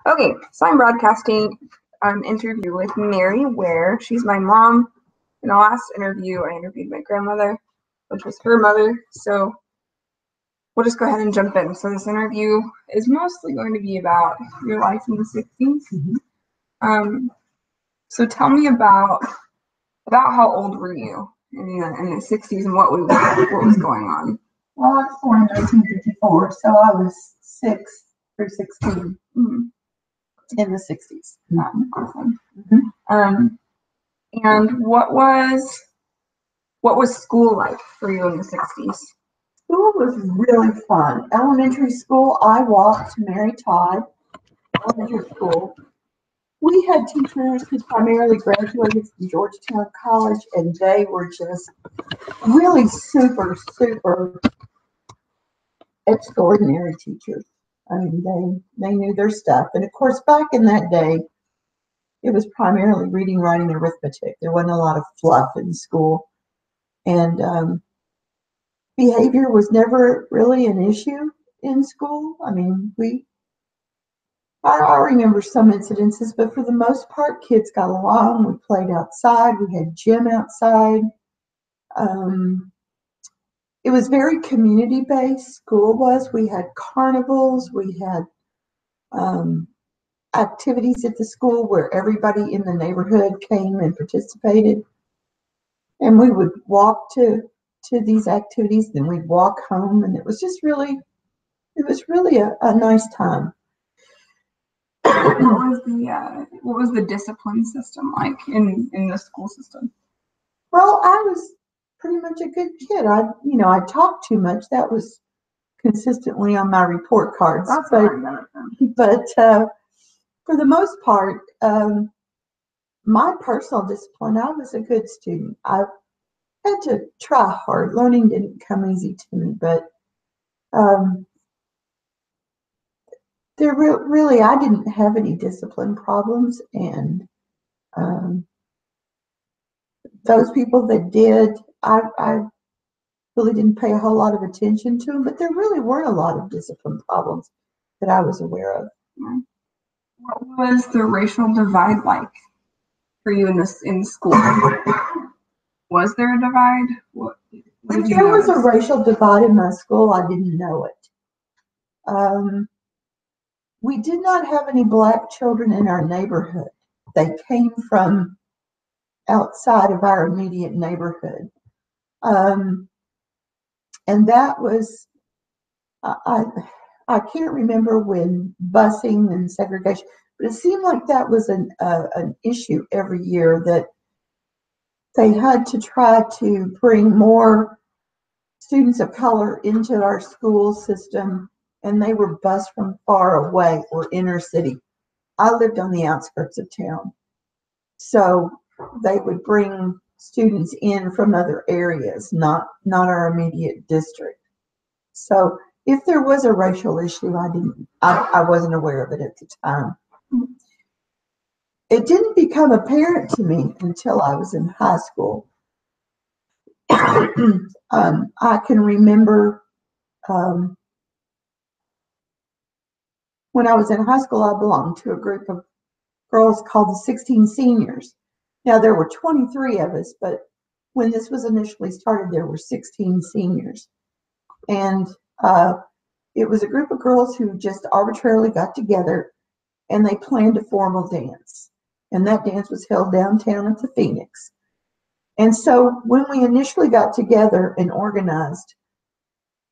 Okay, so I'm broadcasting an interview with Mary Ware. She's my mom. In the last interview, I interviewed my grandmother, which was her mother. So we'll just go ahead and jump in. So this interview is mostly going to be about your life in the 60s. So tell me about how old were you in the 60s and what was going on? Well, I was born in 1954, so I was 6 through 16 in the 60s. Awesome. And what was school like for you in the 60s? School was really fun. Elementary school, I walked to Mary Todd Elementary School. We had teachers who primarily graduated from Georgetown College, and they were just really super extraordinary teachers. I mean, they knew their stuff. And of course, back in that day, it was primarily reading, writing, and arithmetic. There wasn't a lot of fluff in school. And behavior was never really an issue in school. I mean, I remember some incidences, but for the most part, kids got along. We played outside. We had gym outside. It was very community-based. School was. We had carnivals. We had activities at the school where everybody in the neighborhood came and participated. And we would walk to these activities, then we'd walk home, and it was really a nice time. What was the discipline system like in the school system? Well, I was pretty much a good kid. I talked too much. That was consistently on my report cards. But for the most part, my personal discipline, I was a good student. I had to try hard. Learning didn't come easy to me, but really, I didn't have any discipline problems, and those people that did, I really didn't pay a whole lot of attention to them, but there really weren't a lot of discipline problems that I was aware of. What was the racial divide like for you in school? Was there a divide? If there was a racial divide in my school, I didn't know it. We did not have any black children in our neighborhood. They came from outside of our immediate neighborhood. And that was, I can't remember when busing and segregation, but it seemed like that was an issue every year, that they had to try to bring more students of color into our school system, and they were bused from far away or inner city. I lived on the outskirts of town, so they would bring students in from other areas, not our immediate district. So if there was a racial issue, I wasn't aware of it at the time. It didn't become apparent to me until I was in high school. I can remember when I was in high school, I belonged to a group of girls called the 16 Seniors. Now, there were 23 of us, but when this was initially started, there were 16 seniors. And it was a group of girls who just arbitrarily got together, and they planned a formal dance. And that dance was held downtown at the Phoenix. And so when we initially got together and organized,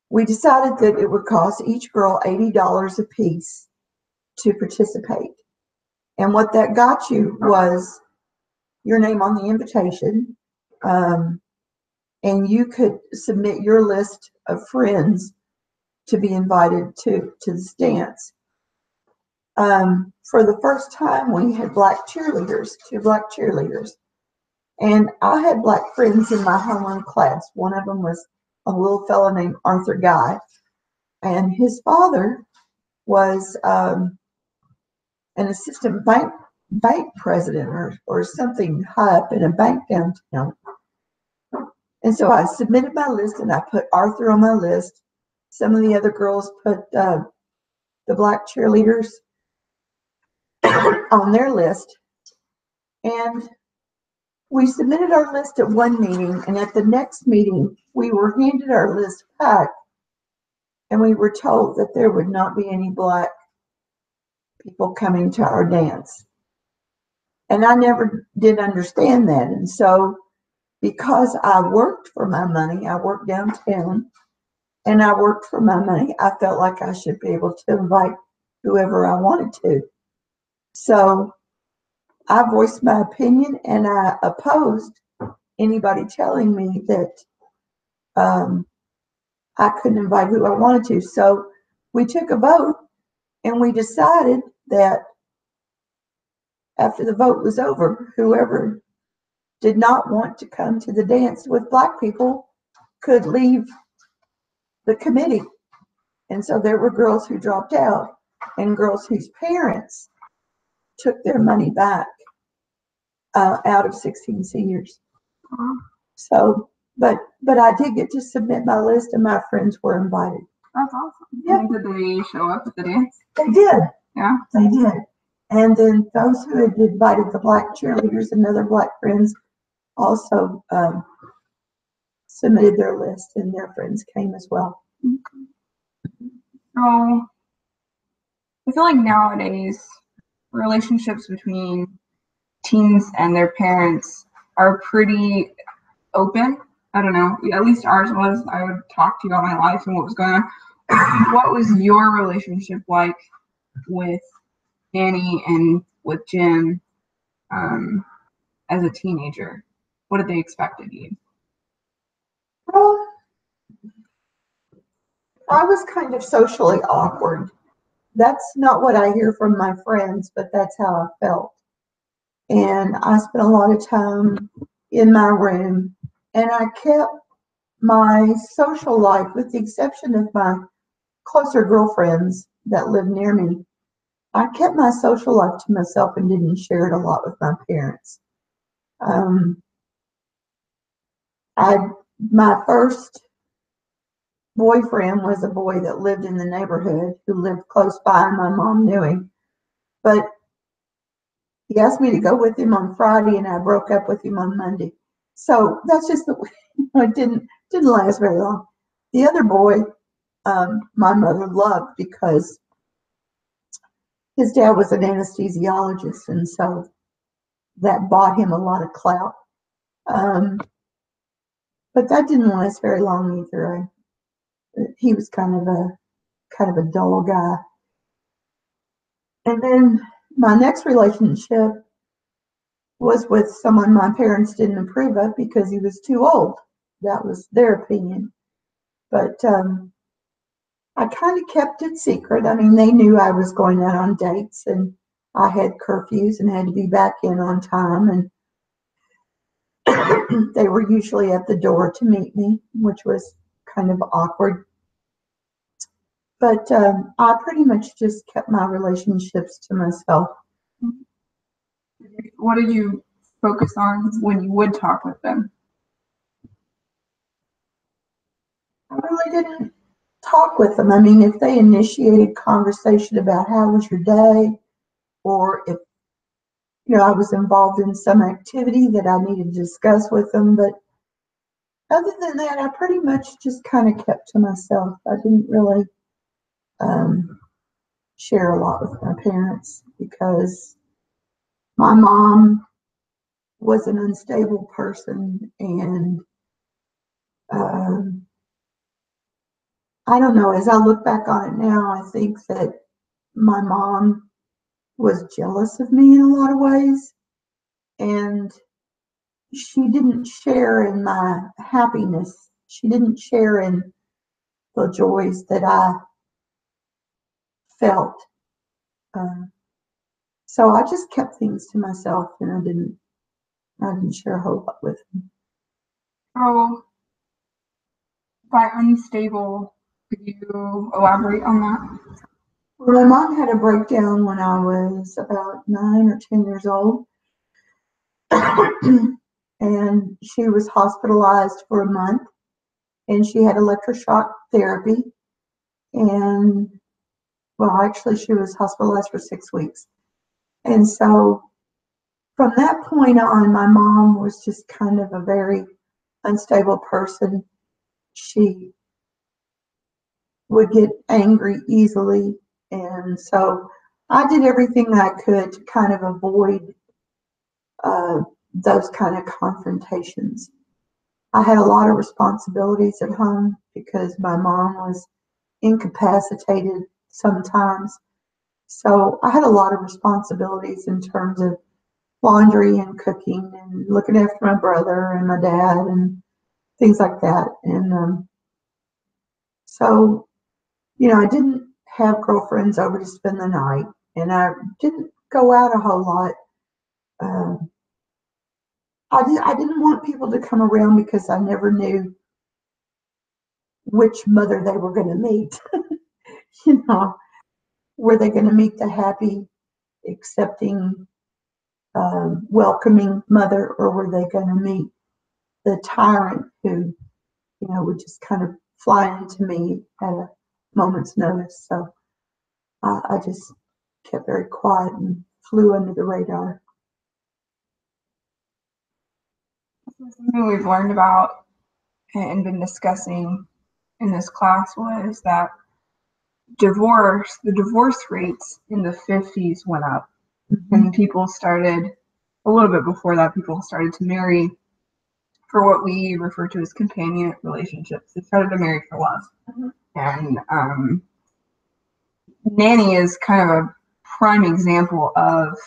we decided that it would cost each girl $80 a piece to participate. And what that got you was your name on the invitation, and you could submit your list of friends to be invited to this dance. For the first time, we had black cheerleaders, 2 black cheerleaders. And I had black friends in my homeroom class. One of them was a little fellow named Arthur Guy, and his father was an assistant bank president or something high up in a bank downtown. And so I submitted my list, and I put Arthur on my list. Some of the other girls put the the black cheerleaders on their list. And we submitted our list at one meeting, and at the next meeting, we were handed our list back, and we were told that there would not be any black people coming to our dance. And I never did understand that. And so, because I worked for my money, I worked downtown, and I worked for my money, I felt like I should be able to invite whoever I wanted to. So I voiced my opinion, and I opposed anybody telling me that I couldn't invite who I wanted to. So we took a vote, and we decided that after the vote was over, whoever did not want to come to the dance with black people could leave the committee. And so there were girls who dropped out and girls whose parents took their money back out of 16 seniors. So, but I did get to submit my list, and my friends were invited. That's awesome. Yeah. Did they show up at the dance? They did. Yeah. They did. And then those who had invited the black cheerleaders and other black friends also submitted their list, and their friends came as well. So I feel like nowadays relationships between teens and their parents are pretty open. I don't know, at least ours was. I would talk to you about my life and what was going on. What was your relationship like with Annie and with Jim as a teenager? What did they expect of you? Well, I was kind of socially awkward. That's not what I hear from my friends, but that's how I felt. And I spent a lot of time in my room, and I kept my social life, with the exception of my closer girlfriends that lived near me, I kept my social life to myself and didn't share it a lot with my parents. My first boyfriend was a boy that lived in the neighborhood, who lived close by, and my mom knew him. But he asked me to go with him on Friday, and I broke up with him on Monday. So that's just the way. It didn't last very long. The other boy, my mother loved, because his dad was an anesthesiologist, and so that bought him a lot of clout. But that didn't last very long either. He was kind of a dull guy. And then my next relationship was with someone my parents didn't approve of because he was too old. That was their opinion. But I kind of kept it secret. I mean, they knew I was going out on dates, and I had curfews and had to be back in on time. And they were usually at the door to meet me, which was kind of awkward. But I pretty much just kept my relationships to myself. What did you focus on when you would talk with them? I really didn't talk with them. I mean, if they initiated conversation about how was your day, or if I was involved in some activity that I needed to discuss with them, but other than that, I pretty much just kind of kept to myself. I didn't really share a lot with my parents, because my mom was an unstable person, and I don't know, as I look back on it now, I think that my mom was jealous of me in a lot of ways, and she didn't share in my happiness. She didn't share in the joys that I felt. So I just kept things to myself, and I didn't share a whole lot with them. So, by unstable, could you elaborate on that? Well, my mom had a breakdown when I was about 9 or 10 years old. And she was hospitalized for a month, and she had electroshock therapy. And well, actually, she was hospitalized for 6 weeks. And so from that point on, my mom was just kind of a very unstable person. She would get angry easily. And so I did everything I could to kind of avoid uh, those kind of confrontations. I had a lot of responsibilities at home because my mom was incapacitated sometimes. So I had a lot of responsibilities in terms of laundry and cooking and looking after my brother and my dad and things like that. And so, I didn't have girlfriends over to spend the night, and I didn't go out a whole lot. Um, I didn't want people to come around because I never knew which mother they were going to meet. you know, were they going to meet the happy, accepting, welcoming mother, or were they going to meet the tyrant who, would just kind of fly into me at a moment's notice? So I just kept very quiet and flew under the radar. Something we've learned about and been discussing in this class was that the divorce rates in the 50s went up. Mm-hmm. And people started, a little bit before that, people started to marry for what we refer to as companion relationships. They started to marry for love. Mm-hmm. And Nanny is kind of a prime example of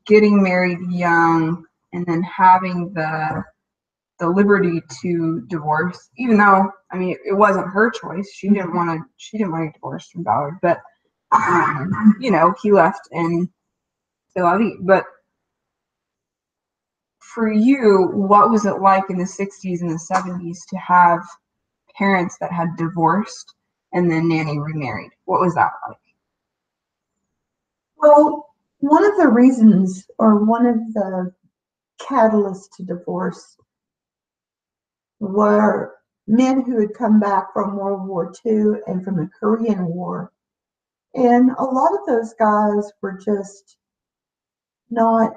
getting married young and then having the liberty to divorce, even though, I mean, it wasn't her choice. She didn't want to get divorced from Ballard, but he left and c'est la vie. But for you, what was it like in the 60s and the 70s to have parents that had divorced and then Nanny remarried? What was that like? Well, one of the reasons, or one of the catalysts to divorce, were men who had come back from World War II and from the Korean War. And a lot of those guys were just not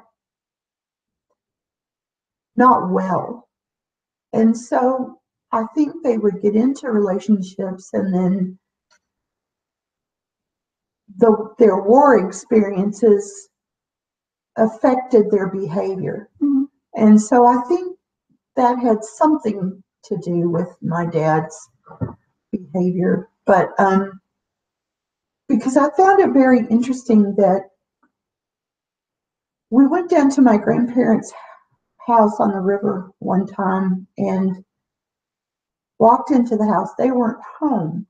well. And so I think they would get into relationships, and then their war experiences affected their behavior. Mm-hmm. And so I think that had something to do with my dad's behavior. But because I found it very interesting that we went down to my grandparents' house on the river one time and walked into the house. They weren't home.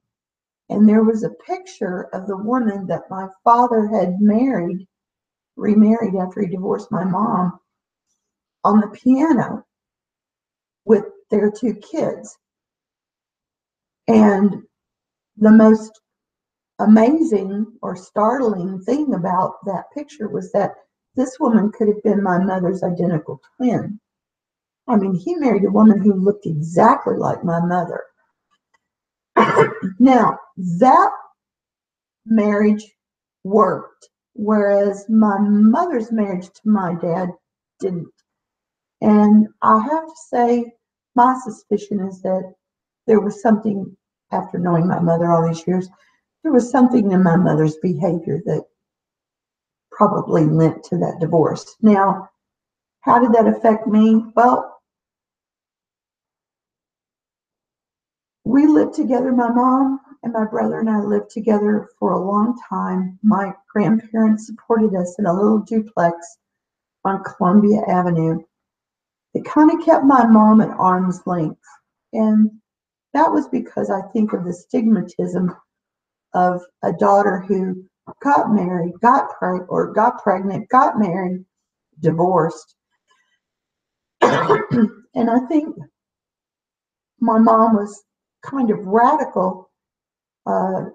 And there was a picture of the woman that my father had remarried after he divorced my mom, on the piano with their 2 kids. And the most amazing or startling thing about that picture was that this woman could have been my mother's identical twin. I mean, he married a woman who looked exactly like my mother. Now, that marriage worked, whereas my mother's marriage to my dad didn't. And I have to say, my suspicion is that there was something, after knowing my mother all these years, there was something in my mother's behavior that probably lent to that divorce. Now, how did that affect me? Well, we lived together. My mom and my brother and I lived together for a long time. My grandparents supported us in a little duplex on Columbia Avenue. It kind of kept my mom at arm's length. And that was because I think of the stigmatism of a daughter who got married, got pregnant, got married, divorced. And I think my mom was kind of radical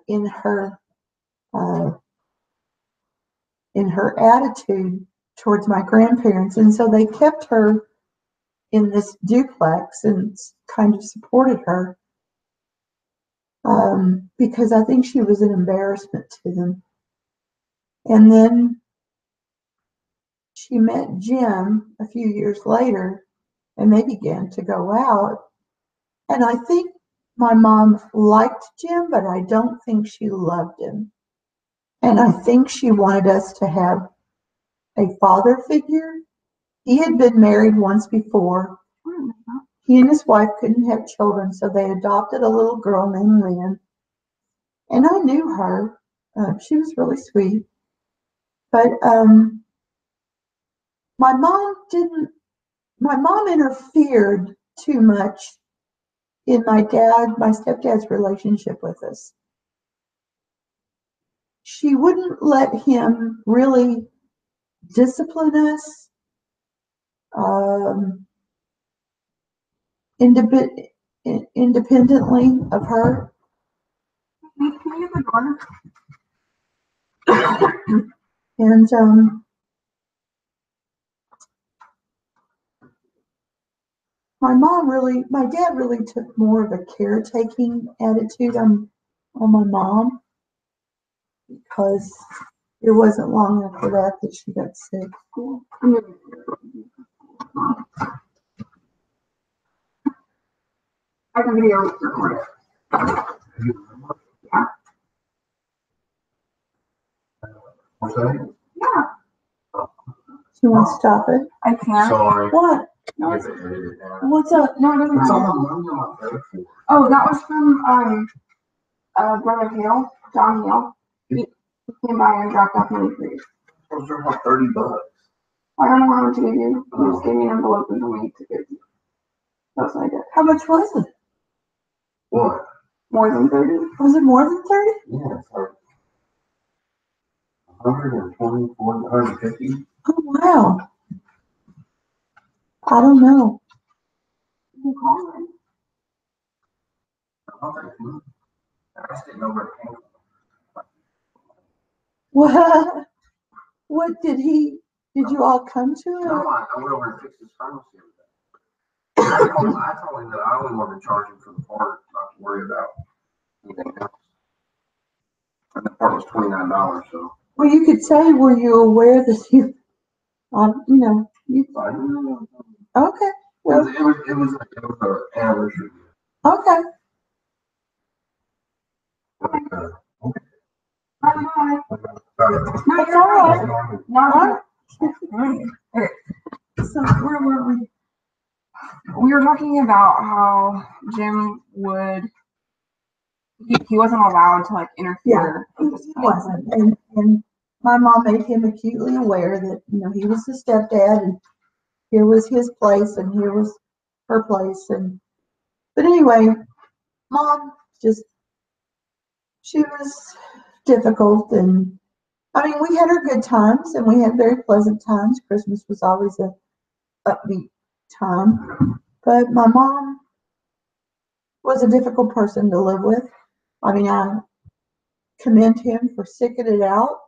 in her attitude towards my grandparents, and so they kept her in this duplex and kind of supported her. because I think she was an embarrassment to them. And then she met Jim a few years later, and they began to go out. And I think my mom liked Jim, but I don't think she loved him. And I think she wanted us to have a father figure. He had been married once before. He and his wife couldn't have children, so they adopted a little girl named Lynn. And I knew her. She was really sweet. But my mom didn't, my mom interfered too much in my stepdad's relationship with us. She wouldn't let him really discipline us um, independently of her. And my dad really took more of a caretaking attitude on my mom, because it wasn't long after that she got sick. I can video record it. Yeah. Yeah. You want to stop it? I can't. Sorry. What? No, it's, What's up? no, it doesn't matter. Oh, that was from Brother Hale, John Hale. He came by and dropped off money for you. Those are about $30. I don't know how much he gave you. He just gave me an envelope and told me to give you. That's what I did. How much was it? What? More than 30? Was it more than 30? Yeah, it's like 120, 150. Oh, wow. I don't know. You can call him. I just didn't know where it came from. What did you all come to it? No, I went over and fixed his furnace the other day. I told him that I only wanted to charge him for the part, not to worry about anything else. And the part was $29, so. Well, you could say, were you aware that you okay. Well, It was an anniversary. okay. Okay. Bye-bye. No, That's you're all right. right. No, Okay. So where were we? we were talking about how Jim he wasn't allowed to like interfere. He wasn't, and my mom made him acutely aware that he was the stepdad, and here was his place, and here was her place, but anyway, mom she was difficult, and I mean, we had our good times, and we had very pleasant times. Christmas was always a upbeat time, but my mom was a difficult person to live with. I mean, I commend him for sticking it out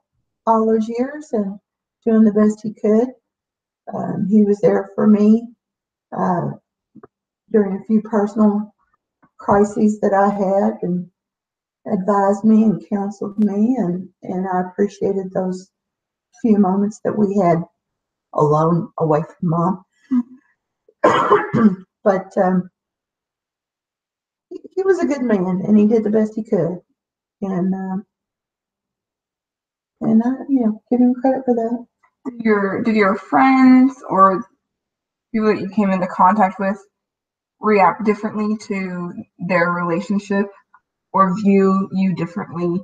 all those years and doing the best he could. He was there for me uh, during a few personal crises that I had, and advised me and counseled me, and I appreciated those few moments that we had alone away from mom. But he was a good man, and he did the best he could, and I give him credit for that. Did your friends or people that you came into contact with react differently to their relationship or view you differently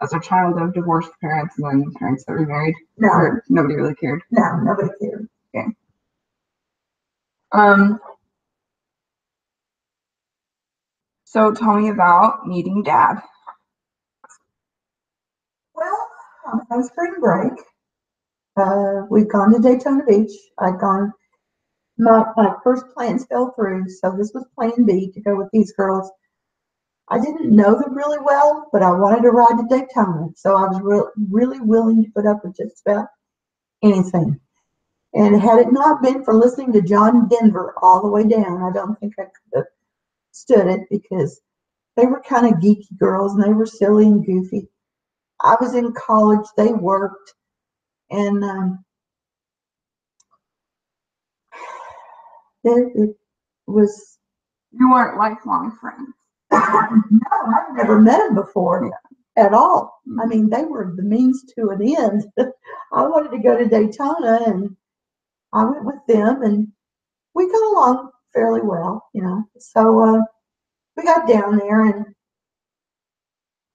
as a child of divorced parents than parents that were married? No. Or nobody really cared? No, nobody cared. Okay. So tell me about meeting Dad. Well, on spring break, we'd gone to Daytona Beach. My first plans fell through, so this was plan B, to go with these girls. I didn't know them really well, but I wanted to ride to Daytona, so I was really willing to put up with just about anything. And had it not been for listening to John Denver all the way down, I don't think I could have stood it, because They were kind of geeky girls, and they were silly and goofy. I was in college, they worked, and it was. You weren't lifelong friends. No, I've never met them before at all. I mean, they were the means to an end. I wanted to go to Daytona, and I went with them, and we got along fairly well, you know. So we got down there, and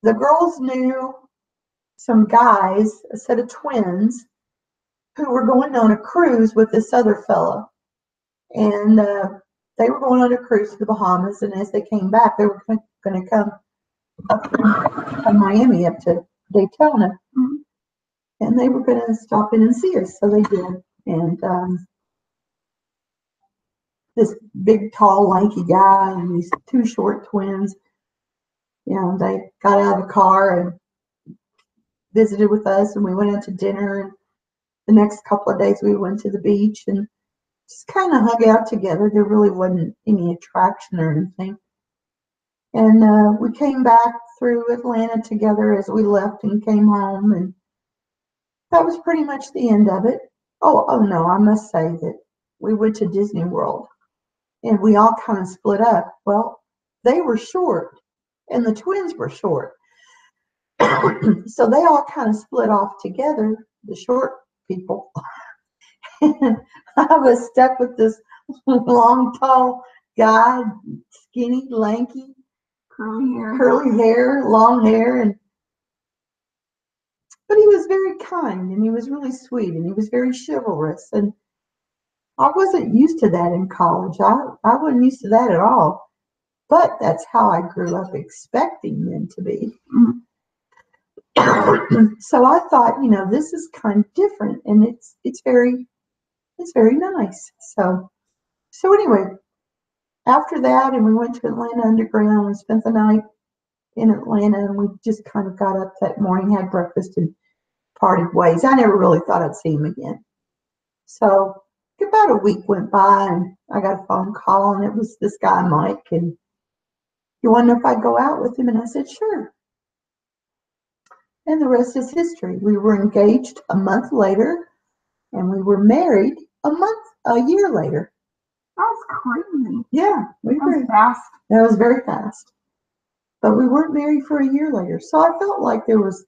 the girls knew some guys, a set of twins, who were going on a cruise with this other fella. And they were going on a cruise to the Bahamas, and as they came back, they were going to come up from Miami up to Daytona. Mm-hmm. And they were going to stop in and see us, so they did. And this big, tall, lanky guy and these two short twins, you know, they got out of the car and visited with us, and we went out to dinner. And the next couple of days, we went to the beach and just kind of hung out together. There really wasn't any attraction or anything. And we came back through Atlanta together as we left and came home, and that was pretty much the end of it. Oh no, I must say that we went to Disney World, and we all kind of split up. Well, they were short, and the twins were short. So they all kind of split off together, the short people. And I was stuck with this long, tall guy, skinny, lanky, curly hair, long hair, but he was very kind, and he was really sweet, and he was very chivalrous. And I wasn't used to that in college. I wasn't used to that at all. But that's how I grew up expecting men to be. So I thought, you know, this is kind of different, and it's very nice. So anyway, after that, and we went to Atlanta Underground. We spent the night in Atlanta, and we just kind of got up that morning, had breakfast, and parted ways. I never really thought I'd see him again. So about a week went by, and I got a phone call, and it was this guy, Mike, and you want to know if I'd go out with him? And I said, sure. And the rest is history. We were engaged a month later, and we were married a year later. That's crazy. Yeah, that was fast. That was very fast. But we weren't married for a year later, so I felt like there was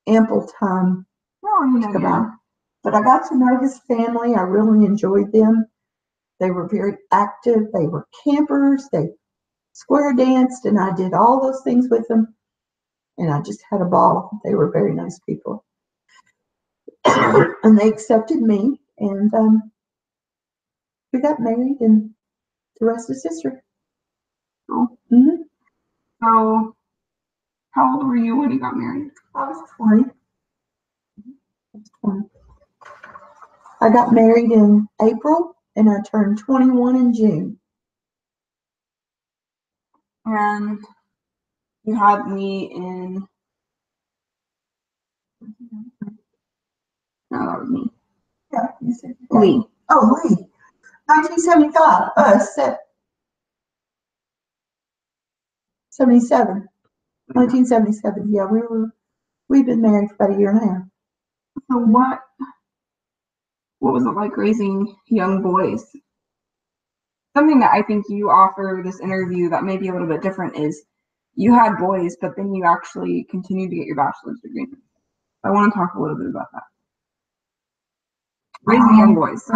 ample time to go out. But I got to know his family. I really enjoyed them. They were very active. They were campers. They square danced, and I did all those things with them. And I just had a ball. They were very nice people. And they accepted me, and we got married, and the rest is history. Cool. Mm-hmm. So, how old were you when you got married? I was 20. I got married in April, and I turned 21 in June. And you had me in. No, that was me. Yeah, you said Lee. Oh, Lee. 1975. 77. 1977. Yeah, we've been married for about a year and a half. So what was it like raising young boys? Something that I think you offer this interview that may be a little bit different is you had boys, but then you actually continued to get your bachelor's degree. I want to talk a little bit about that. Raising young boys.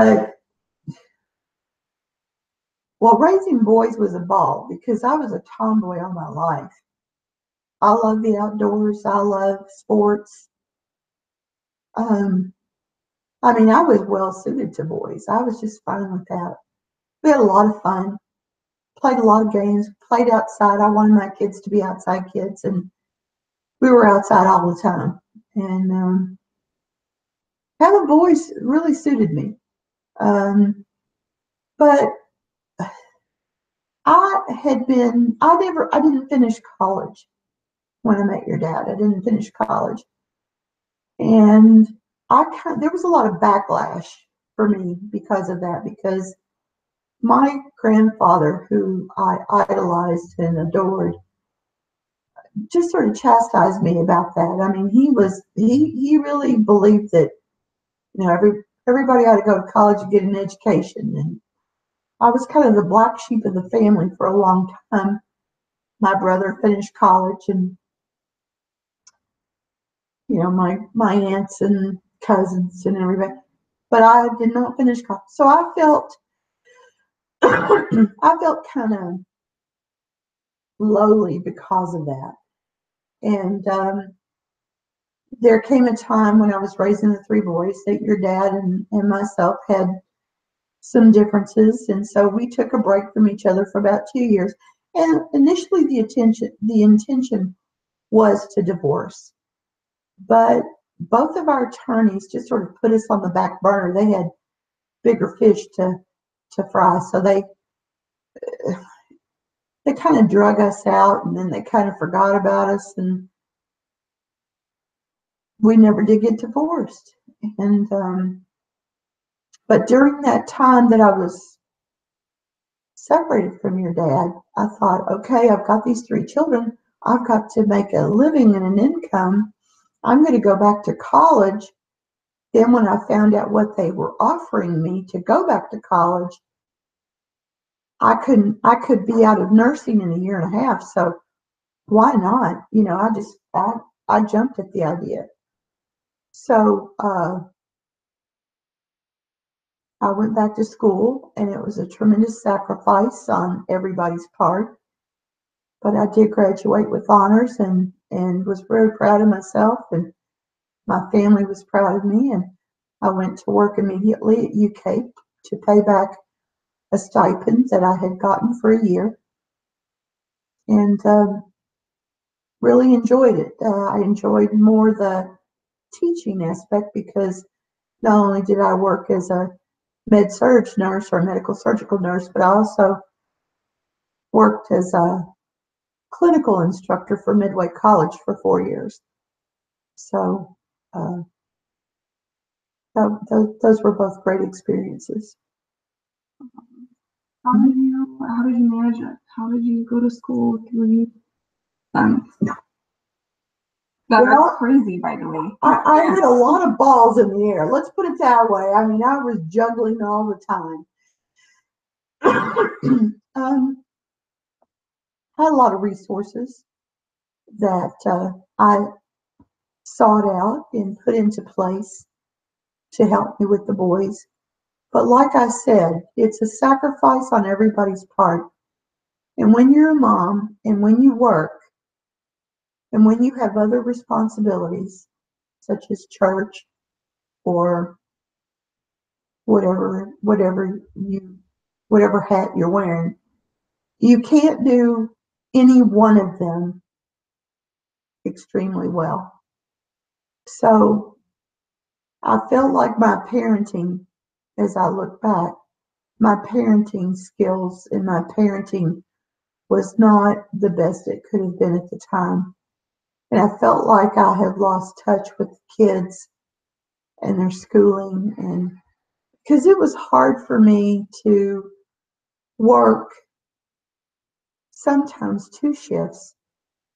Well, raising boys was a ball because I was a tomboy all my life. I love the outdoors. I love sports. I mean, I was well suited to boys. I was just fine with that. We had a lot of fun, played a lot of games, played outside. I wanted my kids to be outside kids, and we were outside all the time. And having boys really suited me. But I didn't finish college when I met your dad. I didn't finish college. And there was a lot of backlash for me because of that, because my grandfather, who I idolized and adored, just sort of chastised me about that. I mean, he really believed that, you know, everybody ought to go to college and get an education. And I was kind of the black sheep of the family for a long time. My brother finished college, and you know, my aunts and cousins and everybody, but I did not finish college. So I felt I felt kind of lowly because of that. And there came a time when I was raising the three boys that your dad and myself had some differences, and so we took a break from each other for about 2 years. And initially, the intention was to divorce, but both of our attorneys just sort of put us on the back burner. They had bigger fish to fry, so they kind of drug us out, and then they kind of forgot about us, and we never did get divorced. And but during that time that I was separated from your dad, I thought, okay, I've got these three children. I've got to make a living and an income. I'm going to go back to college. Then when I found out what they were offering me to go back to college, I could be out of nursing in a year and a half. So why not? You know, I jumped at the idea. So I went back to school, and it was a tremendous sacrifice on everybody's part. But I did graduate with honors, and was very proud of myself, and my family was proud of me. And I went to work immediately at UK to pay back a stipend that I had gotten for a year, and really enjoyed it. I enjoyed more the teaching aspect, because not only did I work as a med-surg nurse or medical surgical nurse, but I also worked as a clinical instructor for Midway College for 4 years. So uh, those were both great experiences. How did you manage it? How did you go to school with three sons? That's crazy, by the way. I had a lot of balls in the air. Let's put it that way. I mean, I was juggling all the time. I had a lot of resources that I sought out and put into place to help me with the boys. But like I said, it's a sacrifice on everybody's part. And when you're a mom, and when you work, and when you have other responsibilities, such as church or whatever hat you're wearing, you can't do any one of them extremely well. So I felt like my parenting, as I look back, my parenting skills and my parenting was not the best it could have been at the time. And I felt like I had lost touch with the kids and their schooling, and because it was hard for me to work sometimes 2 shifts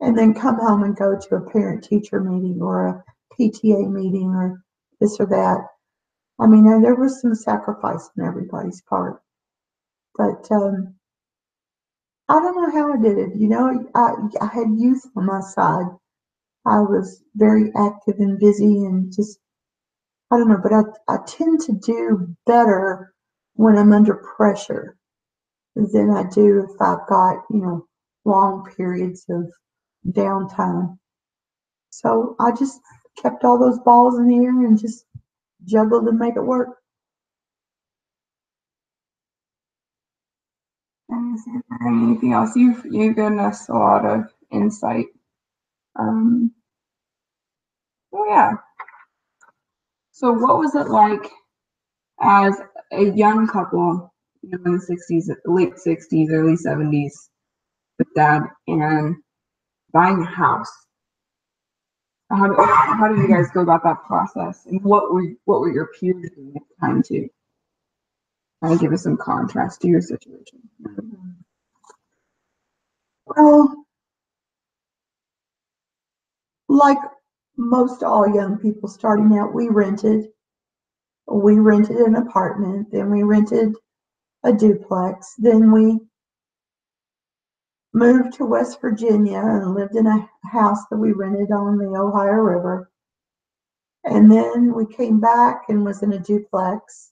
and then come home and go to a parent teacher meeting or a PTA meeting or this or that. I mean, and there was some sacrifice on everybody's part, but I don't know how I did it. You know, I had youth on my side. I was very active and busy, and just, I don't know, but I tend to do better when I'm under pressure than I do if I've got, you know, long periods of downtime. So I just kept all those balls in the air and just juggled and make it work. And is there anything else? You've given us a lot of insight. Oh yeah. So what was it like as a young couple, you know, in the 60s, late 60s, early 70s, with dad and buying a house? How did you guys go about that process, and what were your peers doing at the time too? Kind of give us some contrast to your situation. Well, like most all young people starting out, we rented. We rented an apartment, then we rented a duplex, then we moved to West Virginia and lived in a house that we rented on the Ohio River. And then we came back and was in a duplex.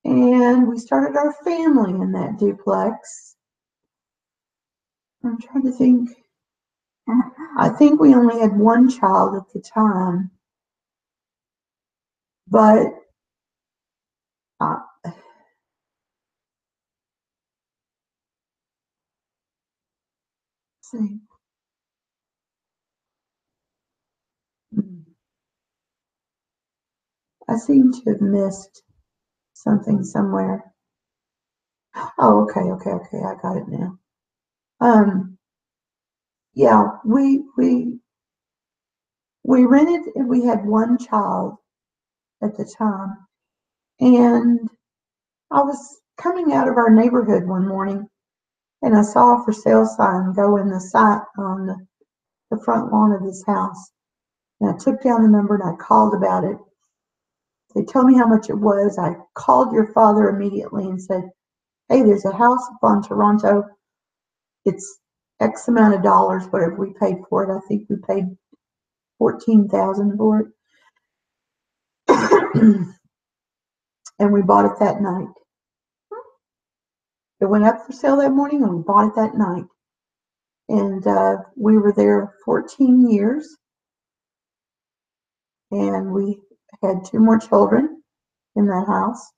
And we started our family in that duplex. I'm trying to think. I think we only had one child at the time. But see. I seem to have missed something somewhere. Oh, okay. I got it now. Yeah, we rented and we had one child at the time. And I was coming out of our neighborhood one morning and I saw a for sale sign go in the sign on the front lawn of this house. And I took down the number and I called about it. They told me how much it was. I called your father immediately and said, hey, there's a house up on Toronto. It's X amount of dollars, whatever we paid for it. I think we paid $14,000 for it. And we bought it that night. It went up for sale that morning and we bought it that night. And we were there 14 years. And we had 2 more children in that house.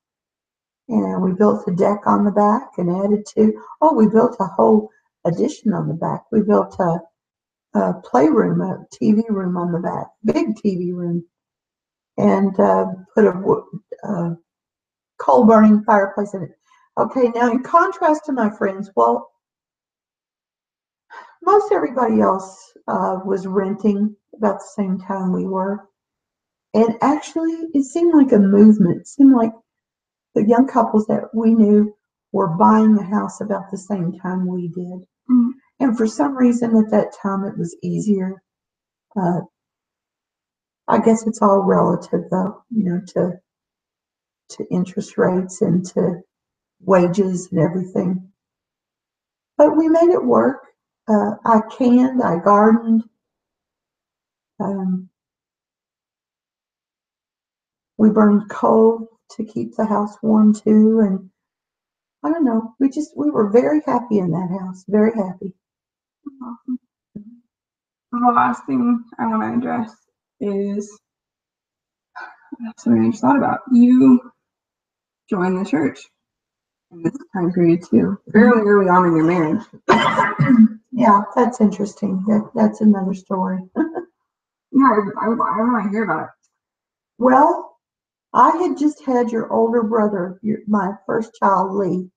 And we built a deck on the back and added we built a whole addition on the back. We built a playroom, a TV room on the back, big TV room, and put a coal burning fireplace in it. Okay, now in contrast to my friends, well, most everybody else was renting about the same time we were. And actually, it seemed like a movement. It seemed like the young couples that we knew were buying a house about the same time we did. Mm-hmm. And for some reason at that time, it was easier. I guess it's all relative, though, to interest rates and to wages and everything. But we made it work. I canned, I gardened. We burned coal to keep the house warm too. And I don't know, we were very happy in that house, very happy. Awesome. The last thing I want to address is something I just thought about. You joined the church in this time period too, fairly early on in your marriage. Yeah, that's interesting. That's another story. Yeah, I want to hear about it. Well, I had just had your older brother, my first child, Lee.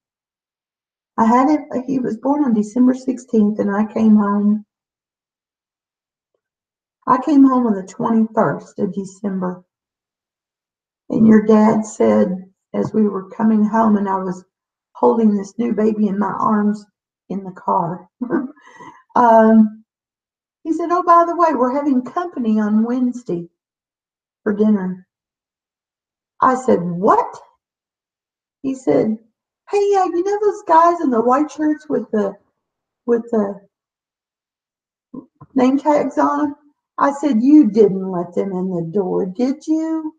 He was born on December 16th, and I came home on the 21st of December. And your dad said, as we were coming home, and I was holding this new baby in my arms in the car, he said, oh, by the way, we're having company on Wednesday for dinner. I said, what? He said, hey, you know those guys in the white shirts with the name tags on them? I said, you didn't let them in the door, did you?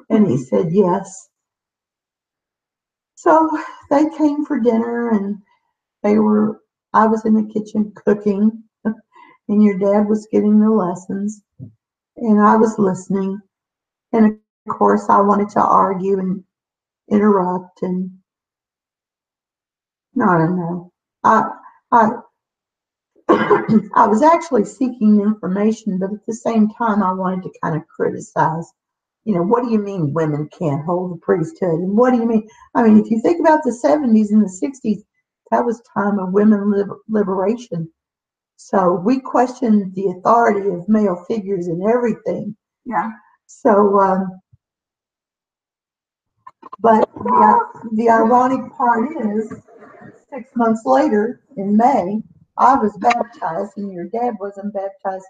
And he said, yes. So they came for dinner and I was in the kitchen cooking and your dad was getting the lessons and I was listening. And of course I wanted to argue and interrupt and I don't know. I I was actually seeking information, but at the same time, I wanted to kind of criticize. What do you mean women can't hold the priesthood? And what do you mean? I mean, if you think about the 70s and the 60s, that was time of women liberation. So we questioned the authority of male figures in everything. Yeah. So, but the ironic part is, 6 months later, in May, I was baptized and your dad wasn't baptized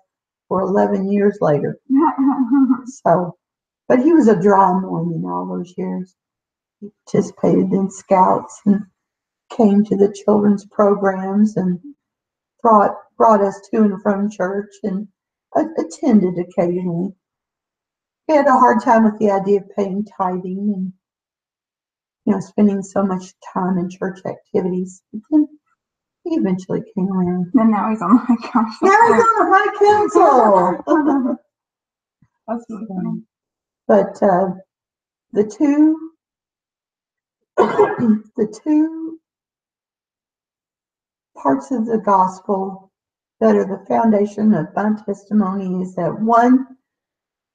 for 11 years later. So, but he was a dry Mormon all those years. He participated in scouts and came to the children's programs and brought us to and from church and attended occasionally. He had a hard time with the idea of paying tithing and spending so much time in church activities. But then he eventually came around. And now he's on my council. Now he's on the high council. That's really funny. But the two the two parts of the gospel that are the foundation of my testimony is that one,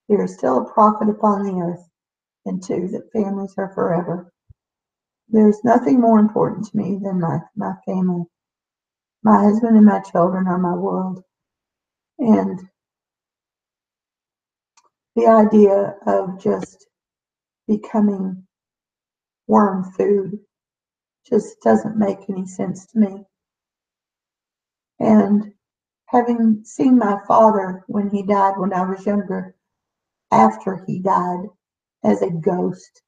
there is still a prophet upon the earth, and two, that families are forever. There's nothing more important to me than my family. My husband and my children are my world. And the idea of just becoming worm food just doesn't make any sense to me. And having seen my father when he died when I was younger, after he died as a ghost,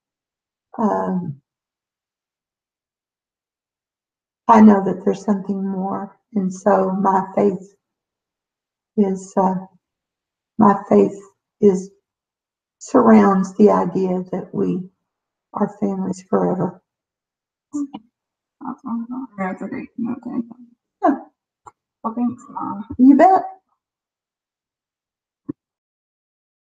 I know that there's something more. And so my faith is surrounds the idea that we are families forever. That's wonderful. That's a great note to end on. Yeah. Well, thanks, Mom. You bet.